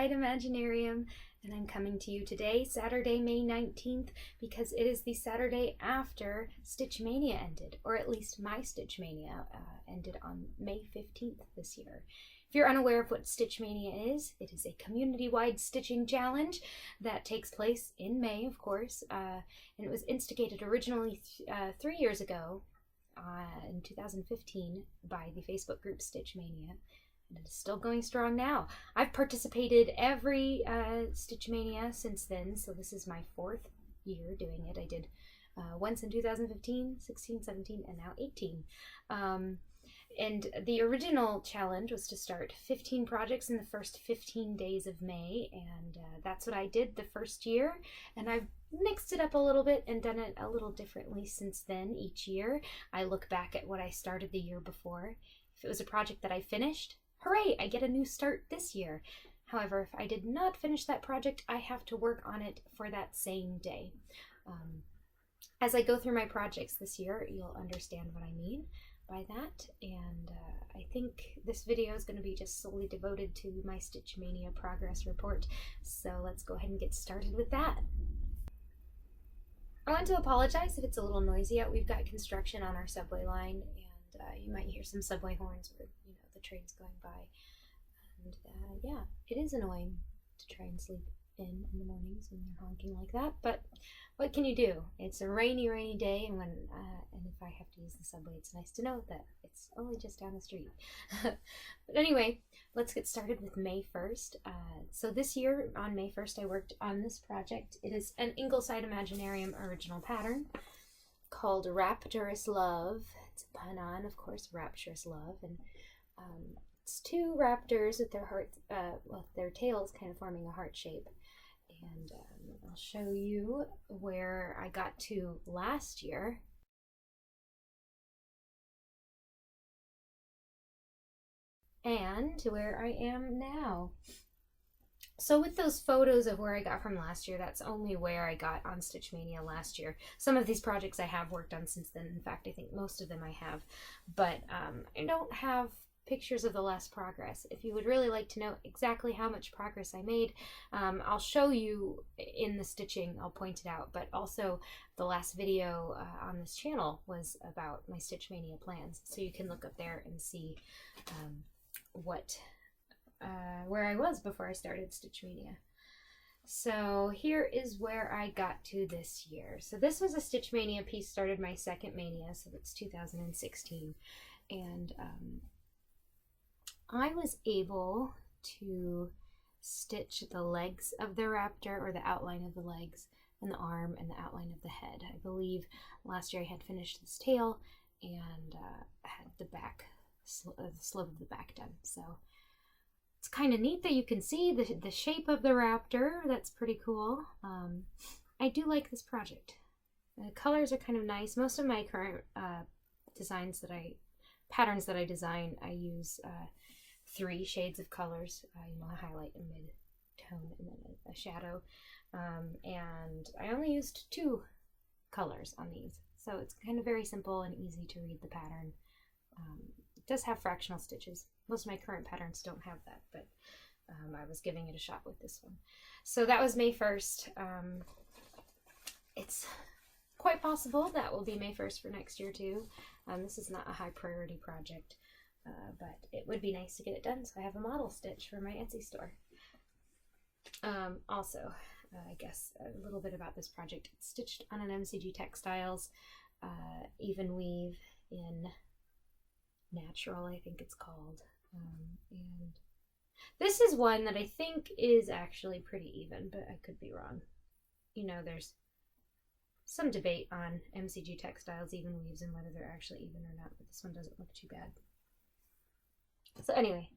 Ingleside Imaginarium, and I'm coming to you today, Saturday, May 19th, because it is the Saturday after Stitch Mania ended, or at least my Stitch Mania ended on May 15th this year. If you're unaware of what Stitch Mania is, it is a community-wide stitching challenge that takes place in May, of course, and it was instigated originally 3 years ago in 2015 by the Facebook group Stitch Mania. And it is still going strong now. I've participated every Stitch Mania since then, so this is my 4th year doing it. I did once in 2015, 16, 17, and now 18. And the original challenge was to start 15 projects in the first 15 days of May, and that's what I did the first year. And I've mixed it up a little bit and done it a little differently since then. Each year, I look back at what I started the year before. If it was a project that I finished, hooray, I get a new start this year. However, if I did not finish that project, I have to work on it for that same day. As I go through my projects this year, you'll understand what I mean by that, and I think this video is going to be just solely devoted to my Stitch Mania progress report, so let's go ahead and get started with that. I want to apologize if it's a little noisy out. We've got construction on our subway line, and you might hear some subway horns where, you know, the train's going by, and yeah, it is annoying to try and sleep in the mornings when they're honking like that, but what can you do? It's a rainy day, and and if I have to use the subway, it's nice to know that it's only just down the street. But anyway, let's get started with May 1st. So this year on May 1st, I worked on this project. It is an Ingleside Imaginarium original pattern called Raptors Love. It's a pun on, of course, Raptors Love, and it's 2 raptors with their hearts, their tails kind of forming a heart shape. And I'll show you where I got to last year. And where I am now. So with those photos of where I got from last year, that's only where I got on Stitch Mania last year. Some of these projects I have worked on since then. In fact, I think most of them I have. But I don't have pictures of the last progress. If you would really like to know exactly how much progress I made, I'll show you in the stitching, I'll point it out, but also the last video on this channel was about my Stitch Mania plans, so you can look up there and see where I was before I started Stitch Mania. So here is where I got to this year. So this was a Stitch Mania piece, started my 2nd Mania, so that's 2016, and I was able to stitch the legs of the raptor, or the outline of the legs, and the arm, and the outline of the head. I believe last year I had finished this tail and had the back, the slope of the back done. So it's kind of neat that you can see the shape of the raptor. That's pretty cool. I do like this project. The colors are kind of nice. Most of my current patterns that I design, I use 3 shades of colors, a highlight, a mid-tone, and then a shadow, and I only used 2 colors on these, so it's kind of very simple and easy to read the pattern. It does have fractional stitches. Most of my current patterns don't have that, but I was giving it a shot with this one. So that was May 1st. It's quite possible that will be May 1st for next year too. This is not a high priority project, but it would be nice to get it done, so I have a model stitch for my Etsy store. Also, I guess a little bit about this project. It's stitched on an MCG Textiles even weave in natural, I think it's called. And this is one that I think is actually pretty even, but I could be wrong. You know, there's some debate on MCG Textiles even weaves and whether they're actually even or not, but this one doesn't look too bad. So anyway,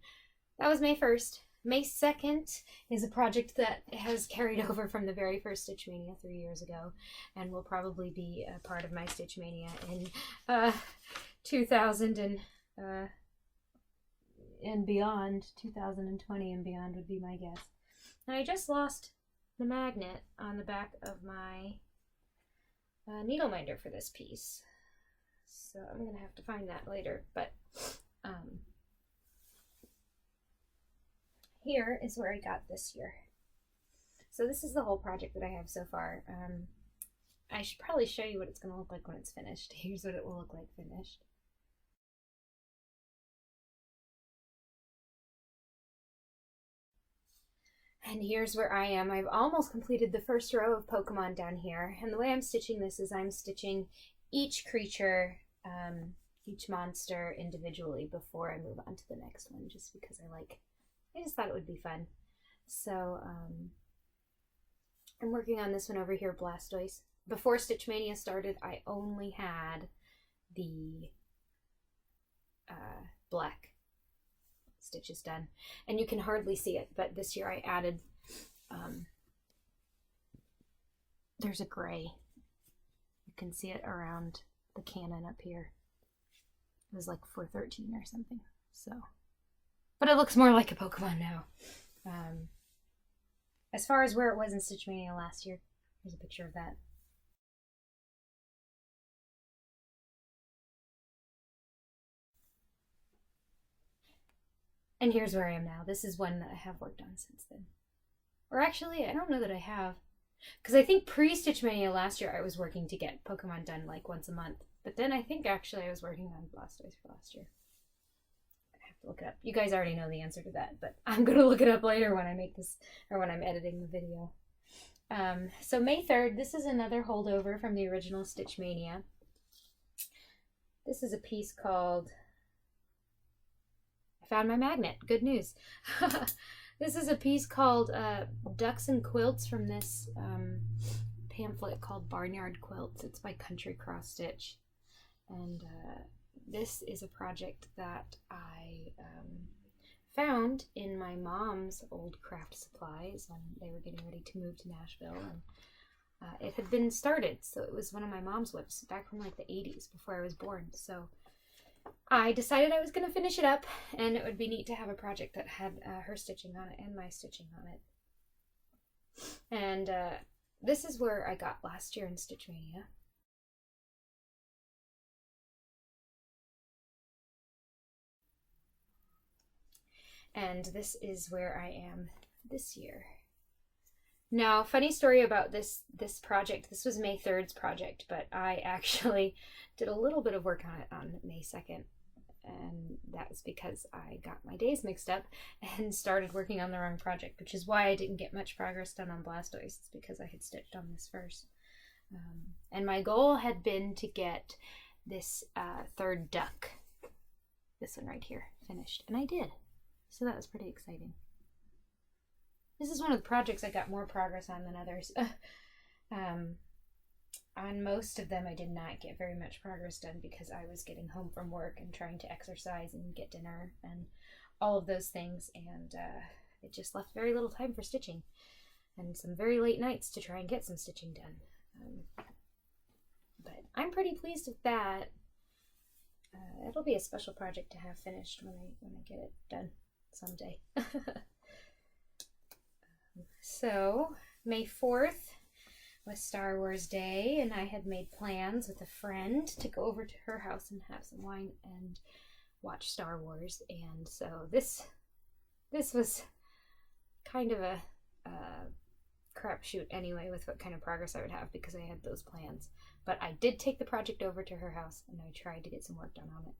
that was May 1st. May 2nd is a project that has carried over from the very first Stitch Mania 3 years ago, and will probably be a part of my Stitch Mania in 2000 and beyond. 2020 and beyond would be my guess. And I just lost the magnet on the back of my needle minder for this piece, so I'm gonna have to find that later, but here is where I got this year. So this is the whole project that I have so far. I should probably show you what it's going to look like when it's finished. Here's what it will look like finished. And here's where I am. I've almost completed the first row of Pokemon down here. And the way I'm stitching this is I'm stitching each creature, each monster individually before I move on to the next one, just because I just thought it would be fun. So I'm working on this one over here, Blastoise. Before Stitch Mania started, I only had the black stitches done, and you can hardly see it, but this year I added there's a gray. You can see it around the cannon up here. It was like 413 or something, so, but it looks more like a Pokemon now. As far as where it was in Stitch Mania last year, here's a picture of that. And here's where I am now. This is one that I have worked on since then. Or actually, I don't know that I have. Because I think pre-Stitch Mania last year, I was working to get Pokemon done like once a month. But then I think actually I was working on Blastoise for last year. I have to look it up. You guys already know the answer to that, but I'm going to look it up later when I make this, or when I'm editing the video. So May 3rd, this is another holdover from the original Stitch Mania. This is a piece called... Found my magnet. Good news. This is a piece called Ducks and Quilts from this pamphlet called Barnyard Quilts. It's by Country Cross Stitch. And this is a project that I found in my mom's old craft supplies when they were getting ready to move to Nashville. And it had been started, so it was one of my mom's whips back from like the 80s before I was born. So I decided I was going to finish it up, and it would be neat to have a project that had her stitching on it and my stitching on it. And this is where I got last year in Stitch Mania. And this is where I am this year. Now, funny story about this project. This was May 3rd's project, but I actually did a little bit of work on it on May 2nd. And that was because I got my days mixed up and started working on the wrong project, which is why I didn't get much progress done on Blastoise. It's because I had stitched on this first. And my goal had been to get this third duck, this one right here, finished. And I did. So that was pretty exciting. This is one of the projects I got more progress on than others. On most of them, I did not get very much progress done because I was getting home from work and trying to exercise and get dinner and all of those things, and it just left very little time for stitching and some very late nights to try and get some stitching done. But I'm pretty pleased with that. It'll be a special project to have finished when I get it done someday. So, May 4th was Star Wars Day, and I had made plans with a friend to go over to her house and have some wine and watch Star Wars. And so this was kind of a crapshoot anyway with what kind of progress I would have because I had those plans. But I did take the project over to her house, and I tried to get some work done on it.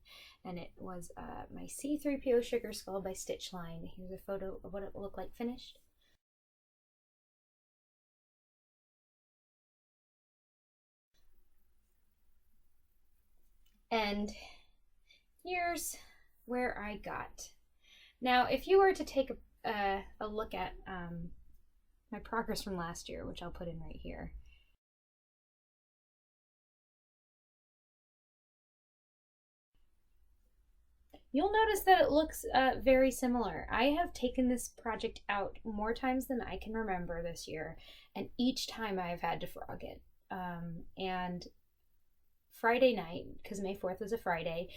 And it was my C-3PO Sugar Skull by Stitch Line. Here's a photo of what it will look like finished. And here's where I got. Now, if you were to take a look at my progress from last year, which I'll put in right here, you'll notice that it looks very similar. I have taken this project out more times than I can remember this year, and each time I've had to frog it. And Friday night, because May 4th was a Friday,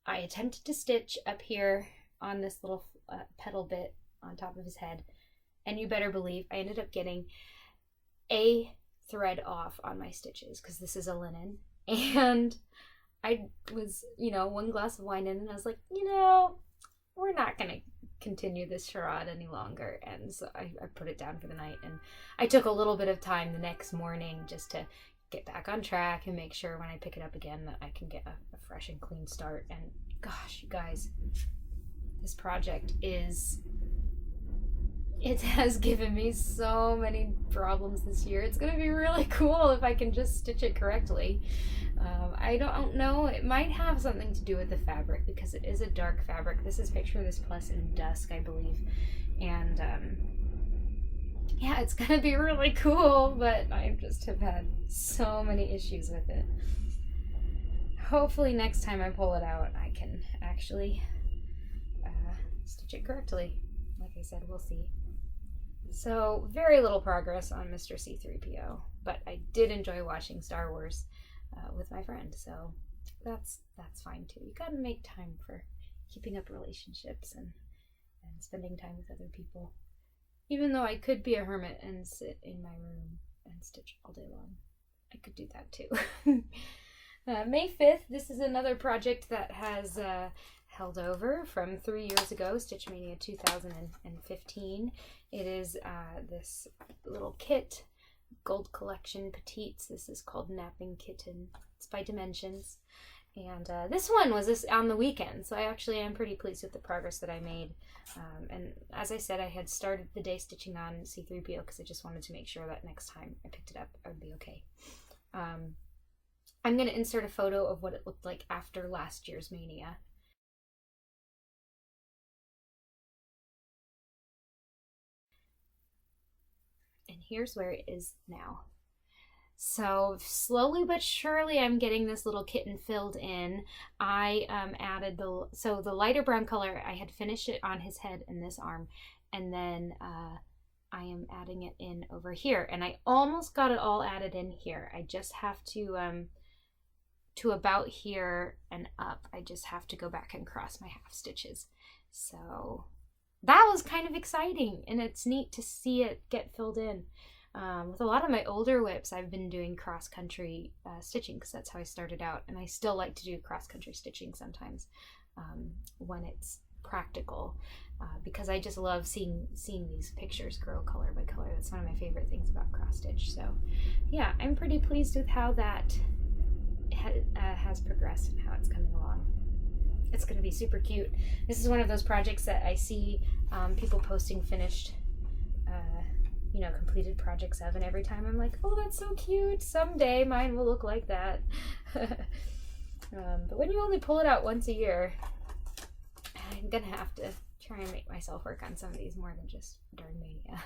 I attempted to stitch up here on this little petal bit on top of his head, and you better believe I ended up getting a thread off on my stitches because this is a linen, and I was, one glass of wine in, and I was like, we're not gonna continue this charade any longer, and so I put it down for the night. And I took a little bit of time the next morning just to get back on track and make sure when I pick it up again that I can get a fresh and clean start. And gosh, you guys, this project it has given me so many problems this year. It's gonna be really cool if I can just stitch it correctly. I don't know, it might have something to do with the fabric because it is a dark fabric. This is Picture This Plus in Dusk, I believe. And yeah, it's gonna be really cool, but I just have had so many issues with it. Hopefully next time I pull it out, I can actually stitch it correctly. Like I said, we'll see. So very little progress on Mr. C-3PO, but I did enjoy watching Star Wars with my friend, so that's fine too. You gotta make time for keeping up relationships and spending time with other people. Even though I could be a hermit and sit in my room and stitch all day long, I could do that too. May 5th, this is another project that has held over from 3 years ago, Stitch Mania 2015. It is this little kit, Gold Collection Petites. This is called Napping Kitten. It's by Dimensions. And this one was on the weekend, so I actually am pretty pleased with the progress that I made. And as I said, I had started the day stitching on C-3PO because I just wanted to make sure that next time I picked it up, I would be okay. I'm going to insert a photo of what it looked like after last year's Mania. And here's where it is now. So slowly but surely I'm getting this little kitten filled in. I added the lighter brown color, I had finished it on his head and this arm, and then I am adding it in over here, and I almost got it all added in here. I just have to about here and up, I just have to go back and cross my half stitches. So that was kind of exciting, and it's neat to see it get filled in. With a lot of my older whips, I've been doing cross-country stitching because that's how I started out, and I still like to do cross-country stitching sometimes when it's practical, because I just love seeing these pictures grow color by color. That's one of my favorite things about cross-stitch. So yeah, I'm pretty pleased with how that has progressed and how it's coming along. It's going to be super cute. This is one of those projects that I see people posting finished completed projects of, and every time I'm like, oh, that's so cute, someday mine will look like that. But when you only pull it out once a year, I'm gonna have to try and make myself work on some of these more than just during Mania.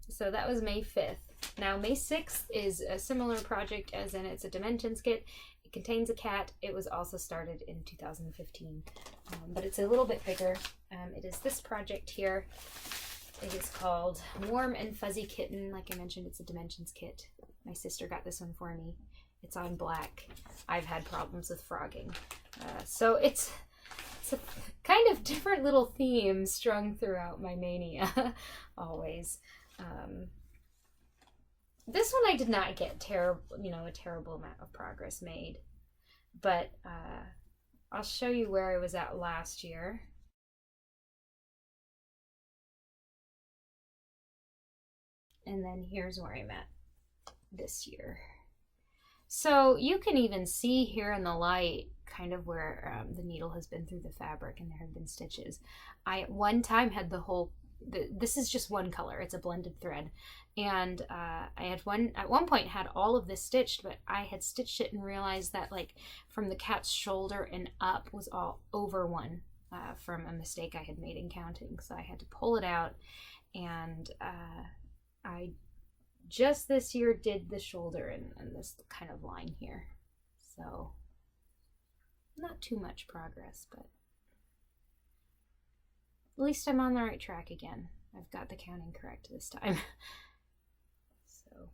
So that was May 5th. Now May 6th is a similar project, as in it's a Dimensions kit. It contains a cat. It was also started in 2015, but it's a little bit bigger. It is this project here. It is called Warm and Fuzzy Kitten. Like I mentioned, it's a Dimensions kit. My sister got this one for me. It's on black. I've had problems with frogging. So it's a kind of different little theme strung throughout my Mania, always. This one I did not get a terrible amount of progress made, but I'll show you where I was at last year. And then here's where I'm at this year. So you can even see here in the light kind of where the needle has been through the fabric and there have been stitches. I at one time had this is just one color, it's a blended thread, and I had at one point had all of this stitched, but I had stitched it and realized that like from the cat's shoulder and up was all over one from a mistake I had made in counting, so I had to pull it out, and I just this year did the shoulder and this kind of line here, so not too much progress, but at least I'm on the right track again. I've got the counting correct this time. So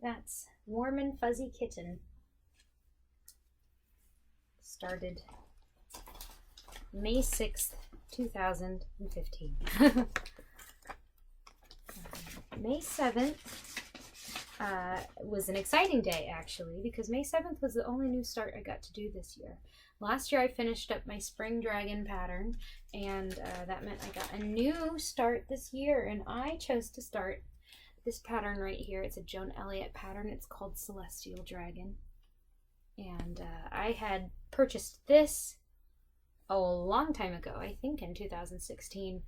that's Warm and Fuzzy Kitten. Started May 6th, 2015. May 7th was an exciting day, actually, because May 7th was the only new start I got to do this year. Last year I finished up my spring dragon pattern, and that meant I got a new start this year, and I chose to start this pattern right here. It's a Joan Elliott pattern. It's called Celestial Dragon, and I had purchased this a long time ago, I think in 2016,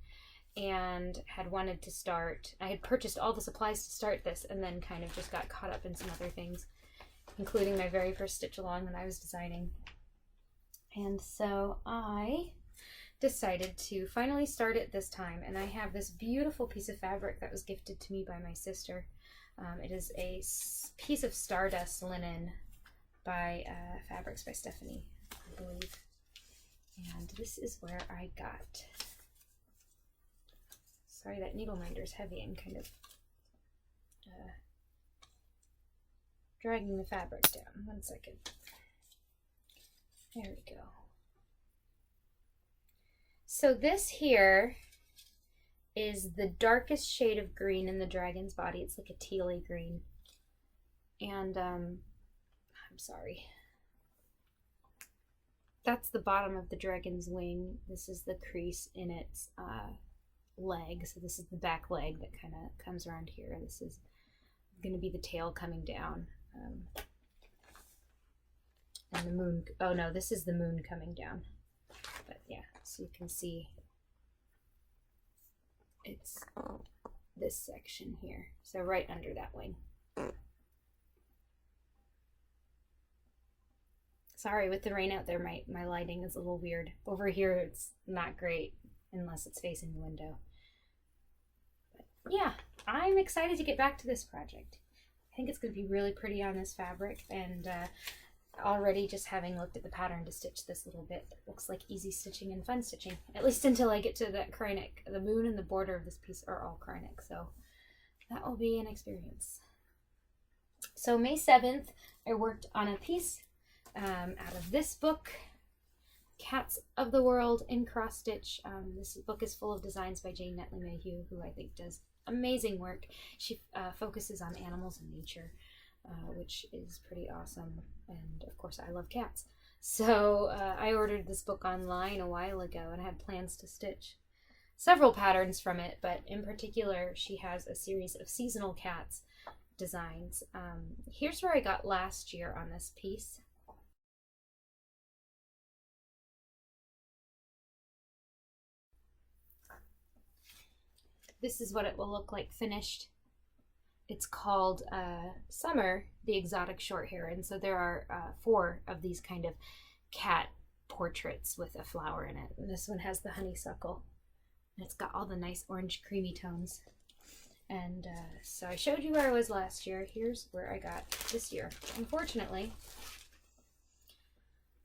and had wanted to start. I had purchased all the supplies to start this, and then kind of just got caught up in some other things, including my very first stitch along that I was designing. And so I decided to finally start it this time, and I have this beautiful piece of fabric that was gifted to me by my sister. It is a piece of Stardust linen by Fabrics by Stephanie, I believe. And this is where I got, sorry that needle minder is heavy and kind of dragging the fabric down. 1 second. There we go. So this here is the darkest shade of green in the dragon's body. It's like a tealy green. And I'm sorry. That's the bottom of the dragon's wing. This is the crease in its leg. So this is the back leg that kind of comes around here. This is going to be the tail coming down. And the moon, oh no, this is the moon coming down. But yeah, so you can see it's this section here. So right under that wing. Sorry, with the rain out there, my lighting is a little weird. Over here, it's not great unless it's facing the window. But yeah, I'm excited to get back to this project. I think it's going to be really pretty on this fabric, and already just having looked at the pattern to stitch this little bit, it looks like easy stitching and fun stitching, at least until I get to that cry neck. The moon and the border of this piece are all cry neck, so that will be an experience. So May 7th, I worked on a piece out of this book, Cats of the World in Cross Stitch. This book is full of designs by Jane Netley Mayhew, who I think does amazing work. She focuses on animals and nature, which is pretty awesome. And of course, I love cats. So I ordered this book online a while ago and had plans to stitch several patterns from it, but in particular, she has a series of seasonal cats designs. Here's where I got last year on this piece. This is what it will look like finished. It's called Summer, the Exotic Shorthair, and so there are 4 of these kind of cat portraits with a flower in it. And this one has the honeysuckle. And it's got all the nice orange creamy tones. And so I showed you where I was last year. Here's where I got this year. Unfortunately,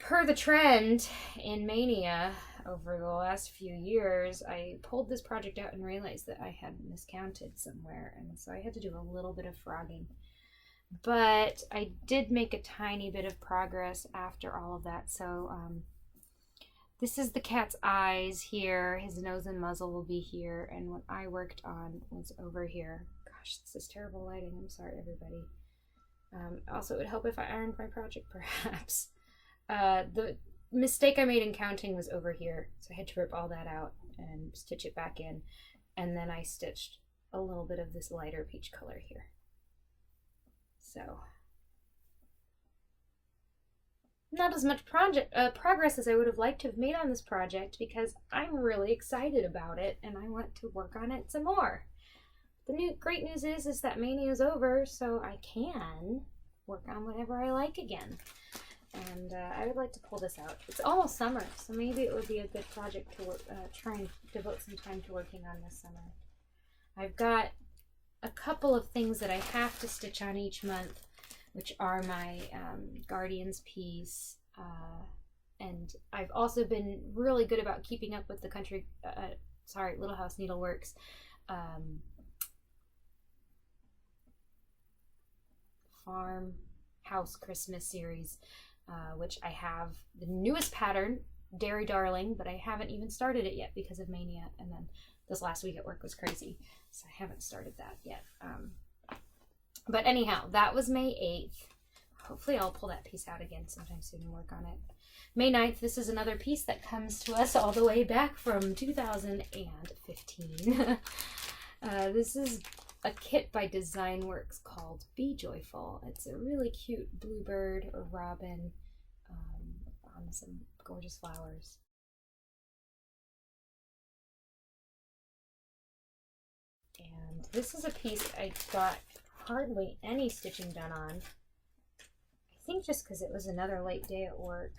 per the trend in Mania over the last few years, I pulled this project out and realized that I had miscounted somewhere, and so I had to do a little bit of frogging. But I did make a tiny bit of progress after all of that. So this is the cat's eyes here. His nose and muzzle will be here, and what I worked on was over here. Gosh, this is terrible lighting. I'm sorry, everybody. Also, it would help if I ironed my project, perhaps. The mistake I made in counting was over here, so I had to rip all that out and stitch it back in, and then I stitched a little bit of this lighter peach color here. So not as much progress as I would have liked to have made on this project, because I'm really excited about it and I want to work on it some more. The great news is that Mania is over, so I can work on whatever I like again. And I would like to pull this out. It's almost summer, so maybe it would be a good project to try and devote some time to working on this summer. I've got a couple of things that I have to stitch on each month, which are my Guardians piece, and I've also been really good about keeping up with the Little House Needleworks Farmhouse Christmas series, which I have the newest pattern, Dairy Darling, but I haven't even started it yet because of Mania, and then this last week at work was crazy, so I haven't started that yet. But anyhow, that was May 8th. hopefully I'll pull that piece out again sometime soon and work on it. May 9th, this is another piece that comes to us all the way back from 2015. This is a kit by Design Works called Be Joyful. It's a really cute bluebird or robin on some gorgeous flowers. And this is a piece I got hardly any stitching done on. I think just because it was another late day at work.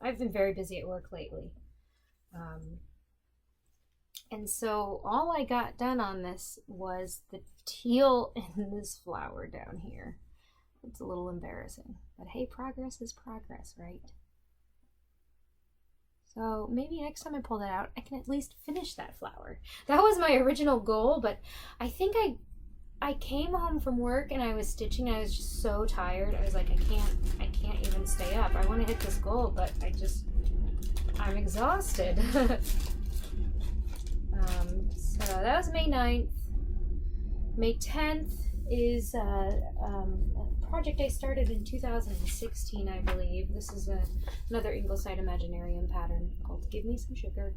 I've been very busy at work lately. And so all I got done on this was the teal in this flower down here. It's a little embarrassing, but hey, progress is progress, right? So maybe next time I pull that out, I can at least finish that flower. That was my original goal, but I think I came home from work and I was stitching. I was just so tired. I was like, I can't even stay up. I want to hit this goal, but I'm exhausted. So that was May 9th. May 10th is a project I started in 2016, I believe. This is another Ingleside Imaginarium pattern called Give Me Some Sugar.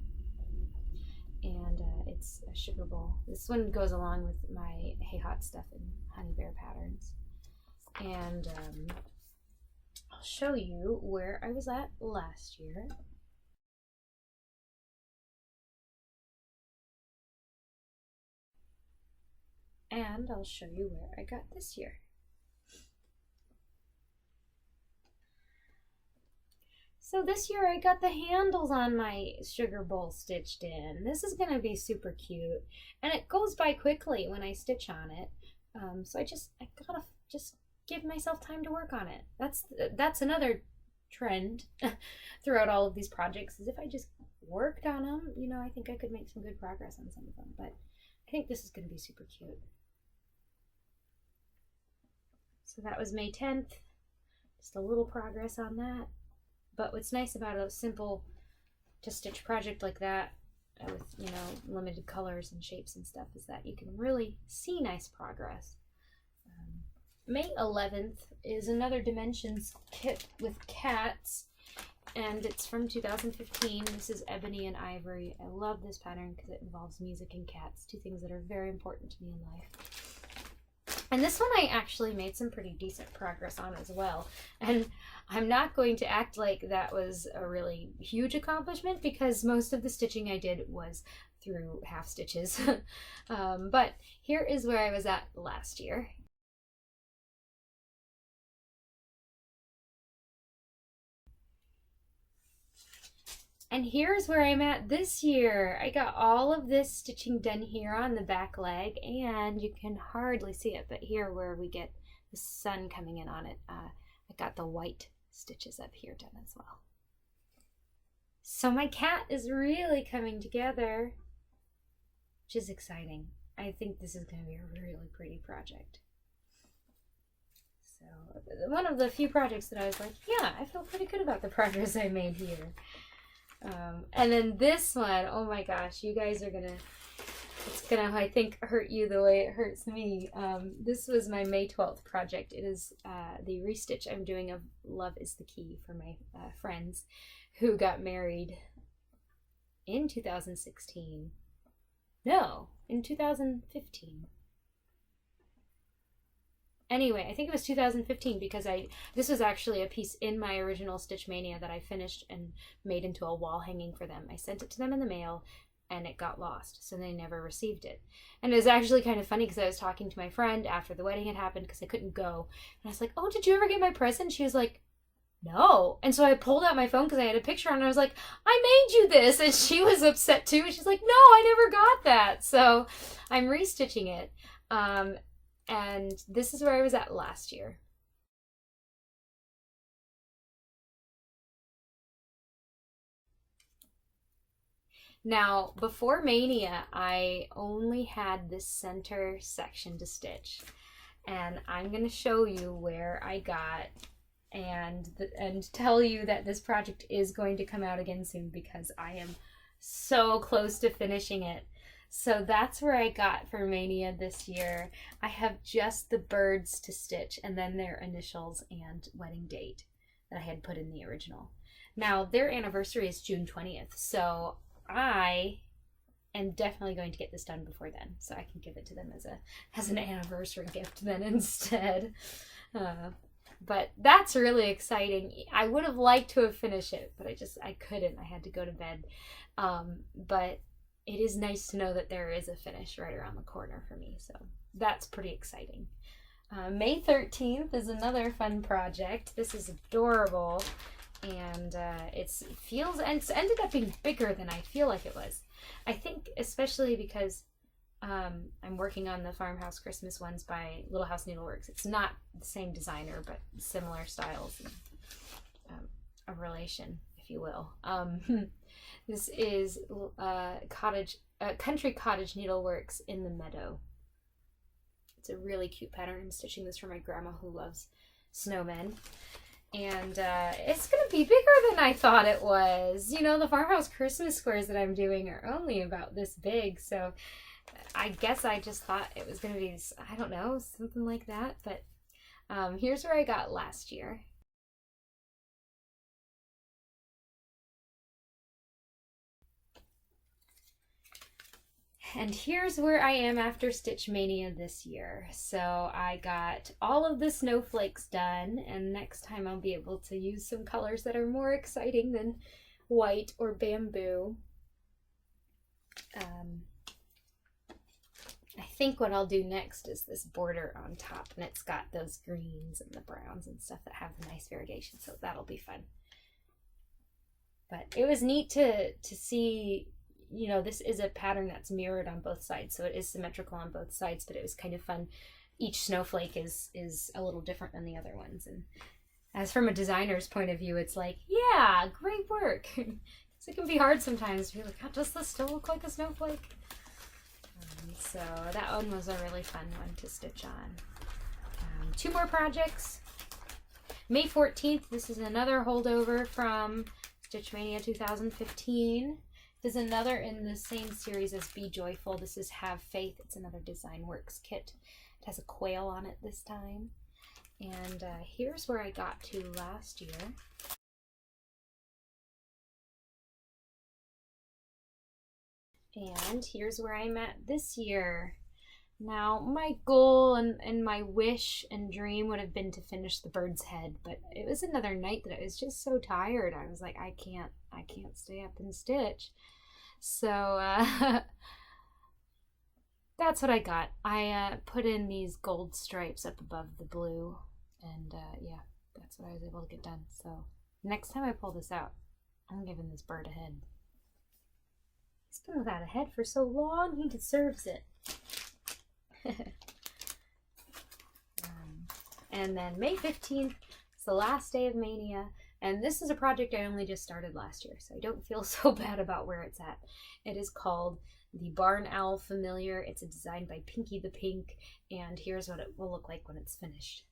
And it's a sugar bowl. This one goes along with my Hey Hot Stuff and Honey Bear patterns. And I'll show you where I was at last year. And I'll show you where I got this year. So this year I got the handles on my sugar bowl stitched in. This is going to be super cute. And it goes by quickly when I stitch on it. So I gotta just give myself time to work on it. That's another trend throughout all of these projects, is if I just worked on them, you know, I think I could make some good progress on some of them. But I think this is going to be super cute. So that was May 10th. Just a little progress on that. But what's nice about a simple to stitch project like that with, you know, limited colors and shapes and stuff is that you can really see nice progress. May 11th is another Dimensions kit with cats, and it's from 2015. This is Ebony and Ivory. I love this pattern because it involves music and cats, two things that are very important to me in life. And this one I actually made some pretty decent progress on as well. And I'm not going to act like that was a really huge accomplishment because most of the stitching I did was through half stitches. But here is where I was at last year. And here's where I'm at this year. I got all of this stitching done here on the back leg, and you can hardly see it, but here where we get the sun coming in on it, I got the white stitches up here done as well. So my cat is really coming together, which is exciting. I think this is going to be a really pretty project. So one of the few projects that I was like, yeah, I feel pretty good about the progress I made here. And then this one, oh my gosh, you guys are it's gonna, I think, hurt you the way it hurts me. This was my May 12th project. It is the restitch I'm doing of Love is the Key for my friends who got married in 2016. No, in 2015. Anyway, I think it was 2015 because this was actually a piece in my original Stitch Mania that I finished and made into a wall hanging for them. I sent it to them in the mail and it got lost, so they never received it. And it was actually kind of funny because I was talking to my friend after the wedding had happened because I couldn't go. And I was like, oh, did you ever get my present? She was like, no. And so I pulled out my phone because I had a picture on it and I was like, I made you this. And she was upset too. She's like, no, I never got that. So I'm restitching it. And this is where I was at last year. Now, before Mania, I only had this center section to stitch. And I'm going to show you where I got and tell you that this project is going to come out again soon because I am so close to finishing it. So that's where I got for Mania this year. I have just the birds to stitch and then their initials and wedding date that I had put in the original. Now, their anniversary is June 20th, so I am definitely going to get this done before then, so I can give it to them as an anniversary gift then instead. But that's really exciting. I would have liked to have finished it, but I couldn't. I had to go to bed. But it is nice to know that there is a finish right around the corner for me, so that's pretty exciting. May 13th is another fun project. This is adorable, and it's ended up being bigger than I feel like it was. I think especially because I'm working on the Farmhouse Christmas ones by Little House Needleworks. It's not the same designer, but similar styles, and a relation, if you will. This is Country Cottage Needleworks in the Meadow. It's a really cute pattern. I'm stitching this for my grandma who loves snowmen. And it's going to be bigger than I thought it was. You know, the Farmhouse Christmas squares that I'm doing are only about this big, so I guess I just thought it was going to be, I don't know, something like that. But here's where I got last year. And here's where I am after Stitch Mania this year. So I got all of the snowflakes done, and next time I'll be able to use some colors that are more exciting than white or bamboo. I think what I'll do next is this border on top, and it's got those greens and the browns and stuff that have the nice variegation, so that'll be fun. But it was neat to see, you know, this is a pattern that's mirrored on both sides, so it is symmetrical on both sides, but it was kind of fun. Each snowflake is a little different than the other ones, and as from a designer's point of view, it's like, yeah, great work. So it can be hard sometimes to be like, oh, does this still look like a snowflake? So that one was a really fun one to stitch on. 2 more projects. May 14th, this is another holdover from Stitch Mania 2015. There's another in the same series as Be Joyful. This is Have Faith. It's another Design Works kit. It has a quail on it this time. And here's where I got to last year. And here's where I'm at this year. Now, my goal and my wish and dream would have been to finish the bird's head, but it was another night that I was just so tired. I was like, I can't stay up and stitch. So that's what I got. I put in these gold stripes up above the blue, and yeah, that's what I was able to get done. So next time I pull this out, I'm giving this bird a head. He's been without a head for so long, he deserves it. And then May 15th is the last day of Mania, and this is a project I only just started last year, so I don't feel so bad about where it's at. It is called the Barn Owl Familiar. It's a design by Pinky the Pink, and here's what it will look like when it's finished.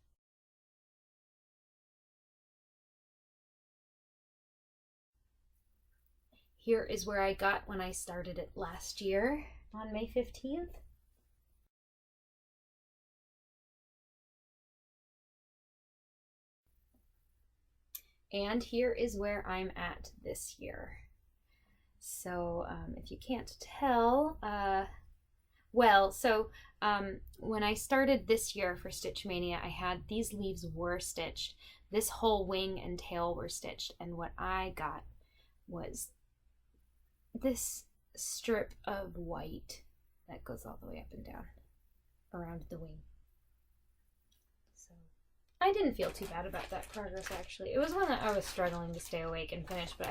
Here is where I got when I started it last year on May 15th. And here is where I'm at this year. So if you can't tell, when I started this year for Stitch Mania, I had these leaves were stitched. This whole wing and tail were stitched. And what I got was this strip of white that goes all the way up and down around the wing. So I didn't feel too bad about that progress, actually. It was one that I was struggling to stay awake and finish, but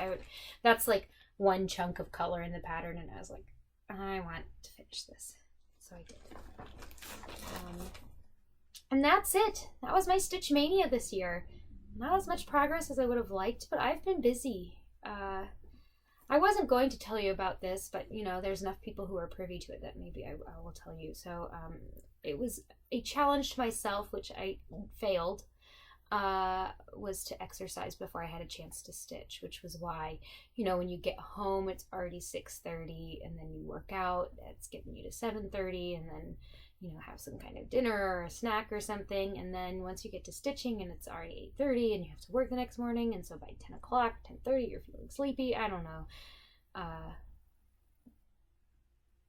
that's like one chunk of color in the pattern, and I was like, I want to finish this. So I did. And that's it. That was my Stitch Mania this year. Not as much progress as I would have liked, but I've been busy. I wasn't going to tell you about this, but you know, there's enough people who are privy to it that maybe I will tell you. So it was a challenge to myself, which I failed. was to exercise before I had a chance to stitch, which was why, you know, when you get home, it's already 6:30, and then you work out, that's getting you to 7:30, and then, you know, have some kind of dinner or a snack or something, and then once you get to stitching, and it's already 8:30, and you have to work the next morning, and so by 10 o'clock, 10:30, you're feeling sleepy, I don't know.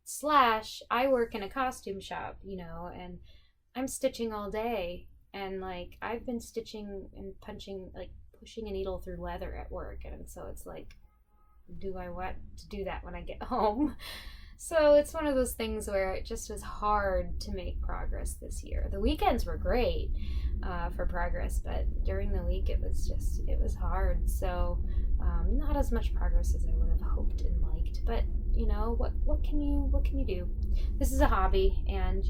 Slash, I work in a costume shop, you know, and I'm stitching all day. And, like, I've been stitching and punching, like, pushing a needle through leather at work. And so it's like, do I want to do that when I get home? So it's one of those things where it just was hard to make progress this year. The weekends were great for progress, but during the week it was hard. So not as much progress as I would have hoped and liked. But, you know, what can you do? This is a hobby, and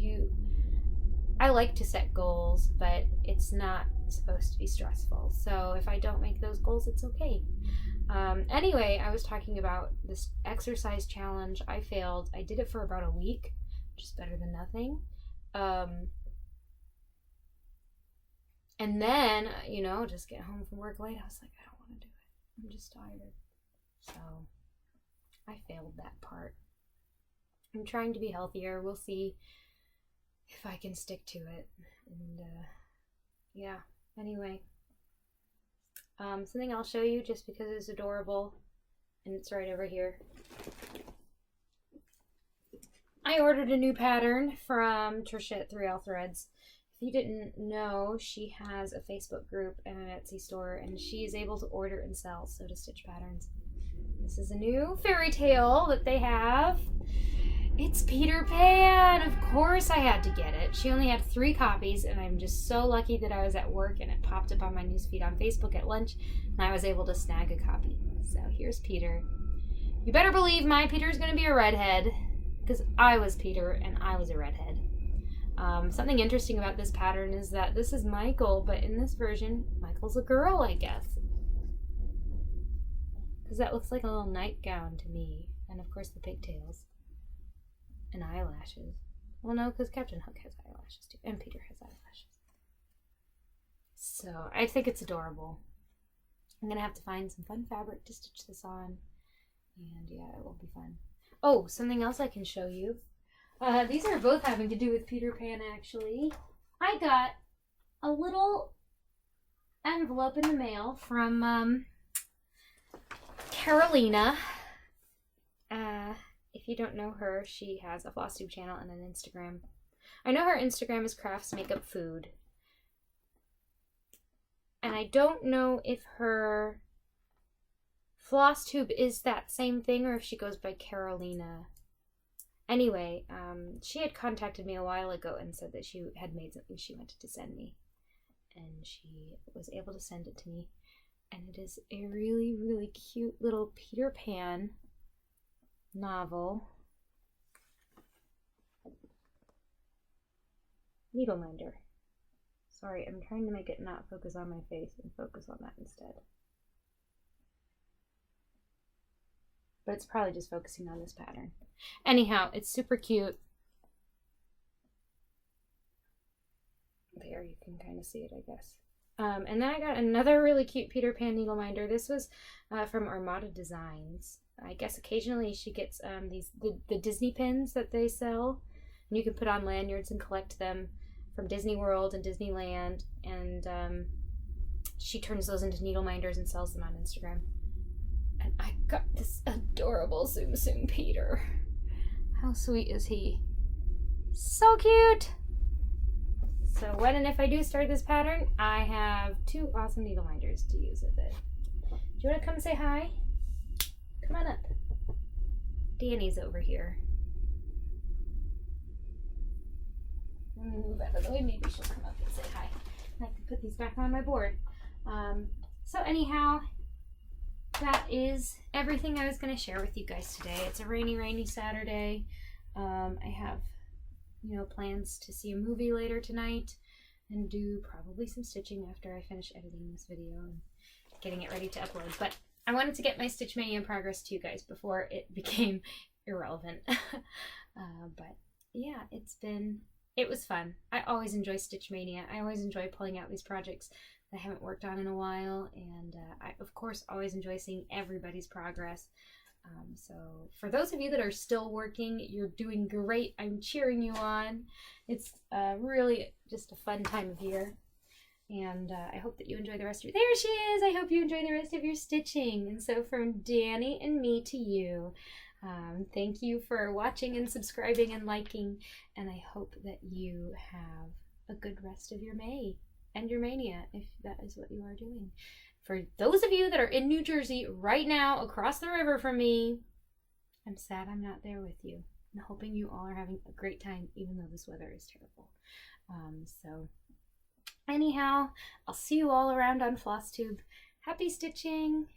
I like to set goals, but it's not supposed to be stressful. So if I don't make those goals, it's okay. Anyway, I was talking about this exercise challenge. I failed. I did it for about a week, which is better than nothing. And then, you know, just get home from work late. I was like, I don't want to do it. I'm just tired. So I failed that part. I'm trying to be healthier. We'll see if I can stick to it. And yeah, anyway, something I'll show you just because it's adorable, and it's right over here. I ordered a new pattern from Trisha at 3L Threads. If you didn't know, she has a Facebook group and an Etsy store, and she is able to order and sell Sew to Stitch patterns. This is a new fairy tale that they have. It's Peter Pan! Of course I had to get it. She only had 3 copies, and I'm just so lucky that I was at work and it popped up on my newsfeed on Facebook at lunch, and I was able to snag a copy. So here's Peter. You better believe my Peter's gonna be a redhead, because I was Peter and I was a redhead. Something interesting about this pattern is that this is Michael, but in this version, Michael's a girl, I guess. Because that looks like a little nightgown to me, and of course the pigtails. And eyelashes. Well, no, because Captain Hook has eyelashes too, and Peter has eyelashes. So I think it's adorable. I'm gonna have to find some fun fabric to stitch this on, and yeah, it will be fun. Oh, something else I can show you. These are both having to do with Peter Pan, actually. I got a little envelope in the mail from Carolina. If you don't know her, she has a Flosstube channel and an Instagram. I know her Instagram is Crafts Makeup Food. And I don't know if her Flosstube is that same thing or if she goes by Carolina. Anyway, she had contacted me a while ago and said that she had made something she wanted to send me. And she was able to send it to me. And it is a really, really cute little Peter Pan novel. Needle minder. Sorry, I'm trying to make it not focus on my face and focus on that instead. But it's probably just focusing on this pattern. Anyhow, it's super cute. There, you can kind of see it, I guess. And then I got another really cute Peter Pan needle minder. This was from Armada Designs. I guess occasionally she gets the Disney pins that they sell, and you can put on lanyards and collect them from Disney World and Disneyland, and she turns those into needle minders and sells them on Instagram. And I got this adorable Tsum Tsum Peter. How sweet is he? So cute! So when and if I do start this pattern, I have 2 awesome needle minders to use with it. Do you want to come say hi? Come on up. Danny's over here. Let me move out of the way. Maybe she'll come up and say hi. And I can put these back on my board. So anyhow, that is everything I was going to share with you guys today. It's a rainy Saturday. I have, you know, plans to see a movie later tonight and do probably some stitching after I finish editing this video and getting it ready to upload. But I wanted to get my Stitch Mania in progress to you guys before it became irrelevant. But yeah, it was fun. I always enjoy Stitch Mania. I always enjoy pulling out these projects I haven't worked on in a while, and I, of course, always enjoy seeing everybody's progress. So for those of you that are still working, you're doing great. I'm cheering you on. It's really just a fun time of year. And I hope that you enjoy the rest of your... There she is! I hope you enjoy the rest of your stitching. And so from Danny and me to you, thank you for watching and subscribing and liking. And I hope that you have a good rest of your May and your Mania, if that is what you are doing. For those of you that are in New Jersey right now, across the river from me, I'm sad I'm not there with you. I'm hoping you all are having a great time, even though this weather is terrible. So anyhow, I'll see you all around on Flosstube. Happy stitching!